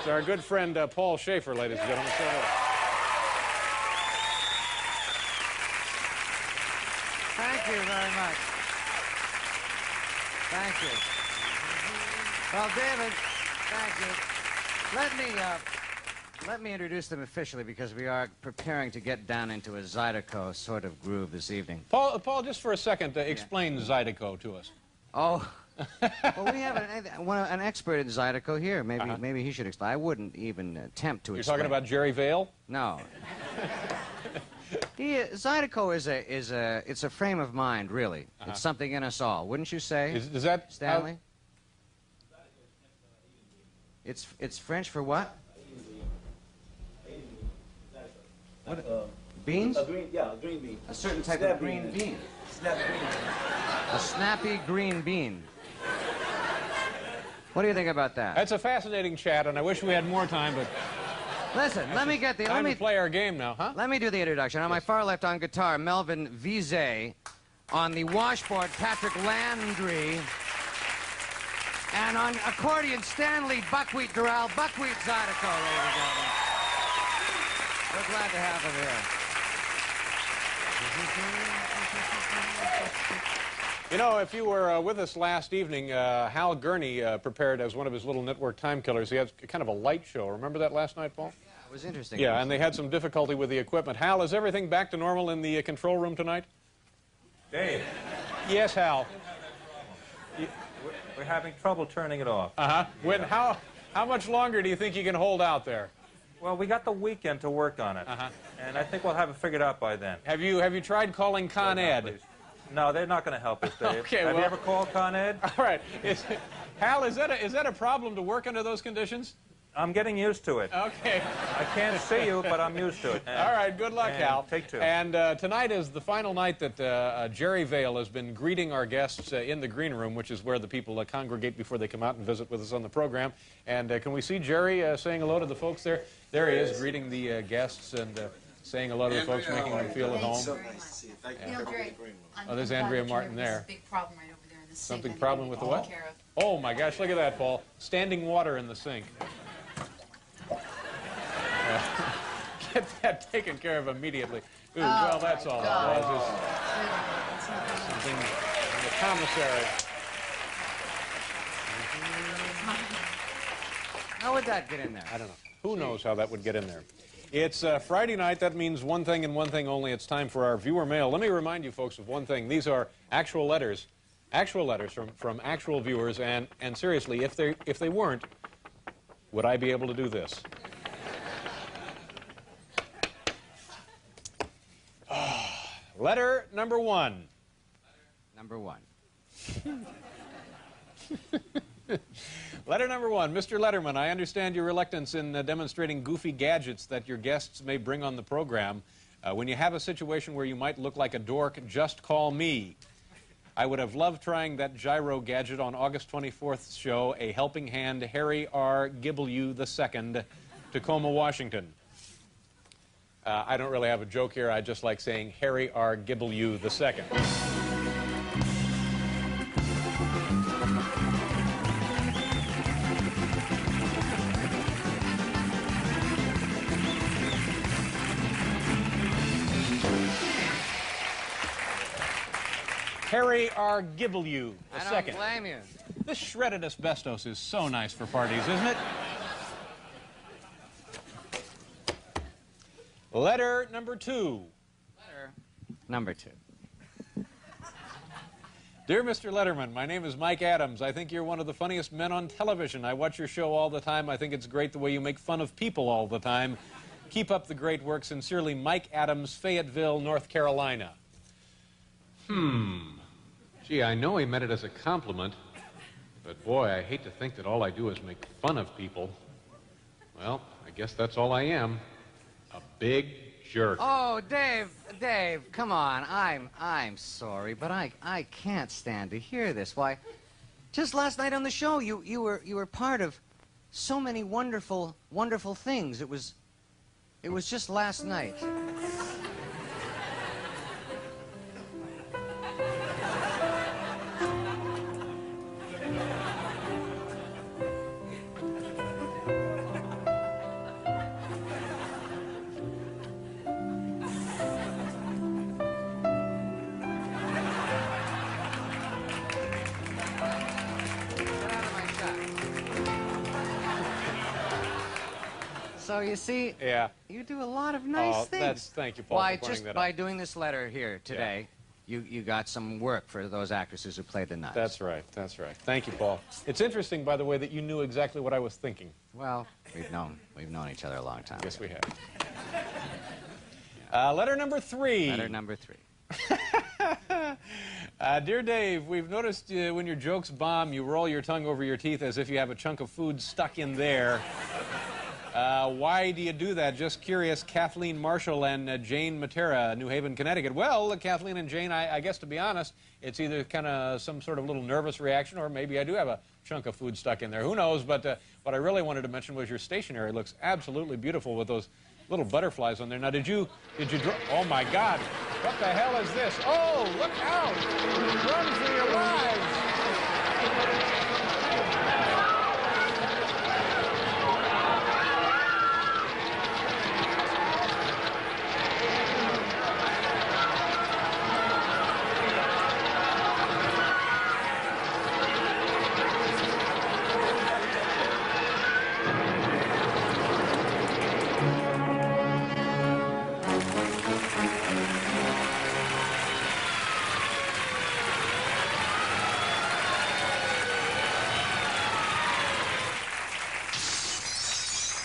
It's our good friend Paul Schaefer, ladies and gentlemen. Thank you very much. Thank you. Well, David, thank you. Let me introduce them officially because we are preparing to get down into a Zydeco sort of groove this evening. Paul, just for a second, explain Zydeco to us. Oh, well, we have an expert in Zydeco here. Maybe he should explain. I wouldn't even attempt to explain. You're talking about Jerry Vale? No. Zydeco it's a frame of mind, really. It's something in us all, wouldn't you say? Is that Stanley? It's French for what? What? Beans? A green bean. A certain type of green bean. Snap green. A snappy green bean. What do you think about that? That's a fascinating chat, and I wish we had more time, but... Listen, let me play our game now, huh? Let me do the introduction. On my far left on guitar, Melvin Vizet. On the washboard, Patrick Landry. And on accordion, Stanley Buckwheat Doral. Buckwheat Zydeco, ladies and gentlemen. We're glad to have him here. You know, if you were with us last evening, Hal Gurney prepared as one of his little network time killers. He had kind of a light show. Remember that last night, Paul? Yeah, it was interesting. Yeah, and they had some difficulty with the equipment. Hal, is everything back to normal in the control room tonight? Dave. Yes, Hal. We're having trouble turning it off. How much longer do you think you can hold out there? Well, we got the weekend to work on it, and I think we'll have it figured out by then. Have you tried calling Con Ed? No, they're not going to help us, Dave. Okay, have you ever called Con Ed? All right. Hal, is that a problem to work under those conditions? I'm getting used to it. Okay. I can't see you, but I'm used to it. All right, good luck, Hal. Take two. And tonight is the final night that Jerry Vale has been greeting our guests in the green room, which is where the people congregate before they come out and visit with us on the program. And can we see Jerry saying hello to the folks there? There he is, greeting the guests and saying hello to the folks, making them feel at home. So nice to see you. Thank you. You know, Jerry, Oh, there's Andrea Martin there. Big problem right over there in the sink. Something problem with the what? Oh, my gosh, look at that, Paul. Standing water in the sink. Get that taken care of immediately. Ooh, well, that's all. It was just something in the commissary. How would that get in there? I don't know. Who knows how that would get in there? It's Friday night. That means one thing and one thing only. It's time for our viewer mail. Let me remind you folks of one thing. These are actual letters from actual viewers. And seriously, if they weren't, would I be able to do this? Letter number one. Number one. Letter number one. Mr. Letterman, I understand your reluctance in demonstrating goofy gadgets that your guests may bring on the program. When you have a situation where you might look like a dork, just call me. I would have loved trying that gyro gadget on August 24th's show, A Helping Hand, Harry R. Gibble II, Tacoma, Washington. I don't really have a joke here. I just like saying Harry R. Gibble II. Harry R. Gibble II. I don't blame you. This shredded asbestos is so nice for parties, isn't it? Letter number two. Letter number two. Dear Mr. Letterman, my name is Mike Adams. I think you're one of the funniest men on television. I watch your show all the time. I think it's great the way you make fun of people all the time. Keep up the great work. Sincerely, Mike Adams, Fayetteville, North Carolina. Gee, I know he meant it as a compliment, but boy, I hate to think that all I do is make fun of people. Well, I guess that's all I am. A big jerk. Oh, Dave, come on. I'm sorry, but I can't stand to hear this. Why, just last night on the show, you were part of so many wonderful things. It was just last night. So you see, Yeah. you do a lot of nice things. Thank you, Paul, Why, for pointing just that by out. doing this letter here today, you got some work for those actresses who played the nuns. That's right. That's right. Thank you, Paul. It's interesting, by the way, that you knew exactly what I was thinking. Well, we've known each other a long time. Yes, we have. Letter number 3. Letter number 3. Dear Dave, we've noticed when your jokes bomb, you roll your tongue over your teeth as if you have a chunk of food stuck in there. Why do you do that? Just curious. Kathleen Marshall and Jane Matera, New Haven, Connecticut. Well, Kathleen and Jane, I guess to be honest, it's either kind of some sort of little nervous reaction or maybe I do have a chunk of food stuck in there. Who knows? But what I really wanted to mention was your stationery looks absolutely beautiful with those little butterflies on there. Now, did you draw? Oh, my God. What the hell is this? Oh, look out. Run for your lives.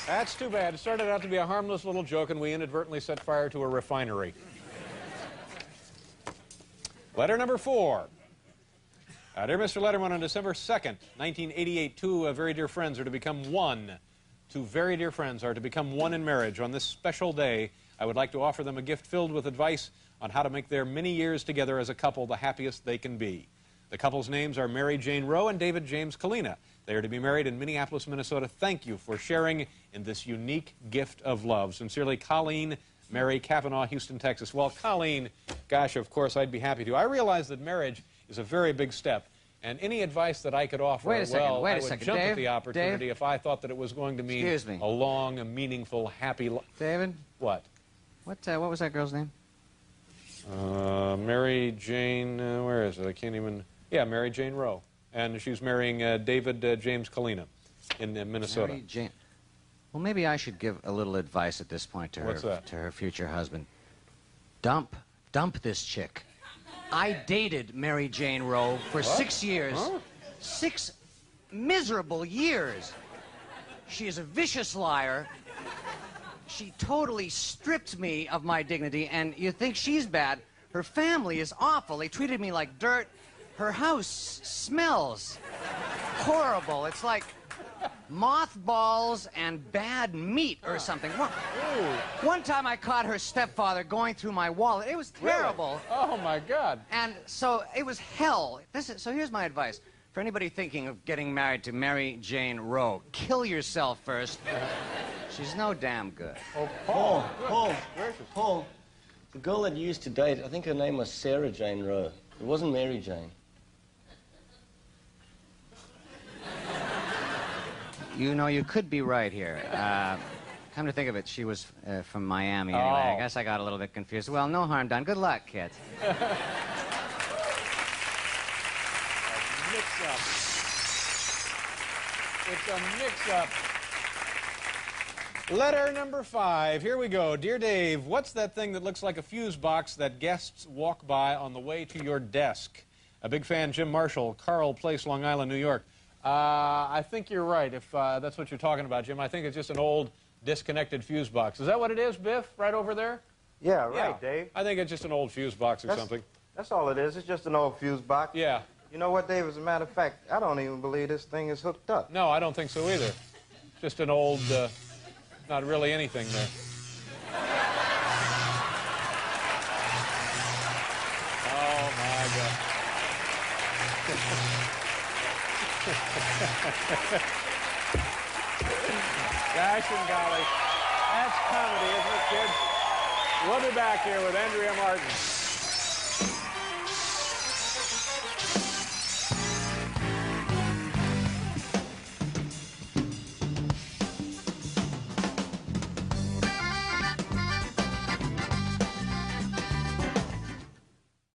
That's too bad. It started out to be a harmless little joke, and we inadvertently set fire to a refinery. Letter number 4. Dear Mr. Letterman, on December 2nd, 1988, two very dear friends are to become one. Two very dear friends are to become one in marriage. On this special day, I would like to offer them a gift filled with advice on how to make their many years together as a couple the happiest they can be. The couple's names are Mary Jane Rowe and David James Kalina. They are to be married in Minneapolis, Minnesota. Thank you for sharing in this unique gift of love. Sincerely, Colleen Mary Kavanaugh, Houston, Texas. Well, Colleen, gosh, of course, I'd be happy to. I realize that marriage is a very big step, and any advice that I could offer, Wait a second, I would second. jump Dave, at the opportunity Dave? if I thought that it was going to mean Excuse me. a long, a meaningful, happy life. David, What? what was that girl's name? Mary Jane, where is it? I can't even... Yeah, Mary Jane Rowe. And she's marrying David James Kalina in Minnesota. Mary Jane. Well, maybe I should give a little advice at this point to What's that? her future husband. Dump this chick. I dated Mary Jane Rowe for 6 years. Huh? 6 miserable years. She is a vicious liar. She totally stripped me of my dignity, and you think she's bad. Her family is awful. They treated me like dirt. Her house smells horrible. It's like mothballs and bad meat or something. One time I caught her stepfather going through my wallet. It was terrible. Really? Oh, my God. And so it was hell. So here's my advice. For anybody thinking of getting married to Mary Jane Rowe, kill yourself first. She's no damn good. Oh, Paul, the girl that you used to date, I think her name was Sarah Jane Rowe. It wasn't Mary Jane. You know, you could be right here. Come to think of it, she was from Miami anyway. I guess I got a little bit confused. Well, no harm done. Good luck, kids. Mix-up. It's a mix-up. Letter number 5. Here we go. Dear Dave, what's that thing that looks like a fuse box that guests walk by on the way to your desk? A big fan, Jim Marshall, Carl Place, Long Island, New York. I think you're right, if that's what you're talking about, Jim. I think it's just an old, disconnected fuse box. Is that what it is, Biff, right over there? Yeah, right, Dave. I think it's just an old fuse box or something. That's all it is. It's just an old fuse box. Yeah. You know what, Dave? As a matter of fact, I don't even believe this thing is hooked up. No, I don't think so either. Just an old, not really anything there. Oh, my God. Gosh and golly. That's comedy, isn't it, kids? We'll be back here with Andrea Martin.